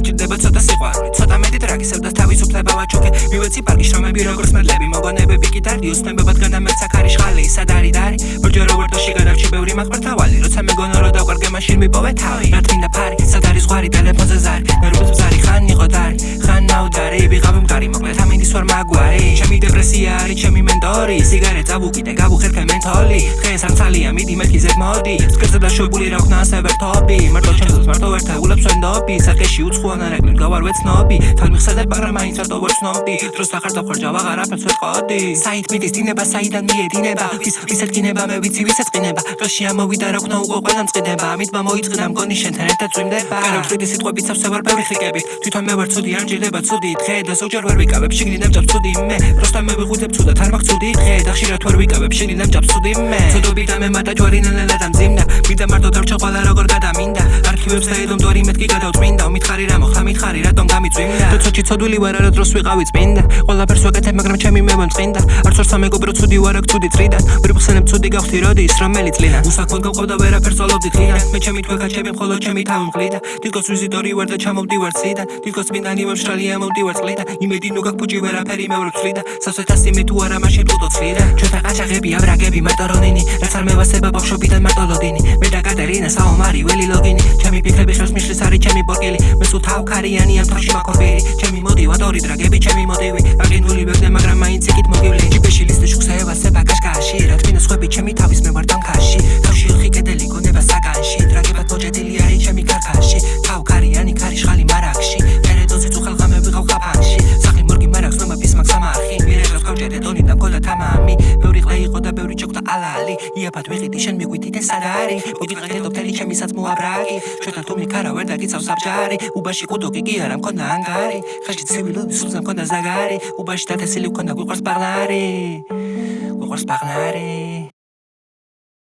მოგჭირდება ცოტა სიყვარული ცოტა მეტი ტრაკი სევდას თავისუფლება ვაჩუქე მივეცი პარკი შრომები როგორც მედლები მოგონებები კი დარდი უსნებებად განამეცა ქარი შხალი სადარი დარი ბორჯო რობერტოში გადარჩი ბევრი მაყბართავალი როცა მეგონა რომ დავყარგე მაშინ მიპოვე თავი რა თქინდა ფარი სადარი ზღვარი ტელეფონზე ზარი ნერვებს ზარი ხან იყო დარი ხან ნაუდარი ვიღავი მყარი მოკლედ ამინდის ვარ მაგვარი ჩემი დეპრესია არის ჩემი მენტორი სიგარეტა ვუკიდე გავუხერხე მენთოლი დღეს არცალია მიდი მეთქი ზედ მოდი სკერზე დაშვებული რა ვქნა ასე ვერთობი მარტო ჩემს მარტო ერთეულებს ვენდობი საკეში უცხოა ნარეკლი გავარ ვეცნობი თან მიხსენებ მაგრამ მაინც არ დავარ ცნობი დროს ახარ დავხარ ჯავა აღარაფერს ვეთყოდი საით მიდის დინება საიდან მიედინება ვის ეთქინება მე ვიცი ვის ეწყინება ყელში ამოვიდა რა ვქნა უყო ყველა მწყიდება ამიტმა მოიწყნა მგონი შენთან ერთად წვიმდება კარო წვიდი სიტყვებით სავსე ვარ ბევრი ხიკებით თვითონ მე ვარ ცუდი არ მჭირდება ცუდი დღე და ზოგჯერ ვერ ვიკავებ შიგნიდან მჭავს ცუდი მე პროსტა მე ვიღვიძებ ცუდად არ მაქვს ცუდი დღე და ხშირად ვერ ვიკავებ შიგნიდან მჭავს ცუდი მე ცუდობით და მე მარტო ჯვარინელა და მძიმდა მინდა მარტო დარჩა ყველა როგორ გადამინდა არქივებს და ედომ მეთქი გადავწმინდა მითხარი რა მოხდა მითხარი რატომ გამიწვიმდა როცოჩი ცოდვილი ვარ არა დროს ვიყავი წმინდა ყველაფერს ვაკეთებ მაგრამ ჩემი მე მომწყინდა არც ორ სამეგობრო ცუდი ვარ აქ ცუდი წრიდან ვერ ვხსენებ ცუდი გავხდი როდის რომელიც წლინა უსაქმოდ გავყავდა ვერაფერს ოლობდი ხიდან მე ჩემი თვალკაჩები მხოლოდ ჩემი თავი მყლიდა თითქოს ვიზიტორი ვარ და ჩამოვდივარ ციდან თითქოს წმინდანი ვარ მშრალი ამოვდივარ წყლიდან იმედი ნუ გაქვს ფუჭი ვერაფერი მე ვერ ვცვლიდა სასვეთასი მე თუ არა მაშინ პლუტო ცლიდა ჩვენთან ყაჩაღები აბრაგები მარტო რონინი რაც არ მევასება ბავშვობიდან მარტო ლოდინი მე და კატერინა საომარი ველი ლოგინი ჩემი ფიქრები ხელს მიშლის არის ჩემი ბორკილი მე სულ თავქარიანი ამ თავში მაქორბირი ჩემი მოტივატორი დრაგები ჩემი მოტივი აგინული ვერდე მაგრამ მაინც იქით მოგივლი ჯიბეში ლისტი შუქს ევასება კაშკაში რა თქმა სხვები ჩემი თავის მე ვარ დამქაში თავში ხი კედელი გონება საგანში დრაგებად მოჭედილი არის ჩემი კარკაში თავქარიანი ქარი შხალი მარაკში ერედოზე თუ ხალხამე ვიყავ ხაფანში სახლი მორგი მარაკს ნომა ფისმაკ სამარხი მირეგავს გავჭერე დონი და მქონდა თამამი ბევრი ყლე იყო და ბევრი ჩოქდა ალალი იაფად ვიყიდი შენ მიგვიდიდე სად არის მოგიყიდე დოფტერი ჩემი საწმო აბრაგი ჩვენთან თუმი ქარა ვერ დაგიცავს საბჯარი უბაში კუდოკი კი არა მქონდა ანგარი ხალხი ცივილი სულზე მქონდა ზაგარი უბაში დათესილი მქონდა გვიყვარს ბაღნარი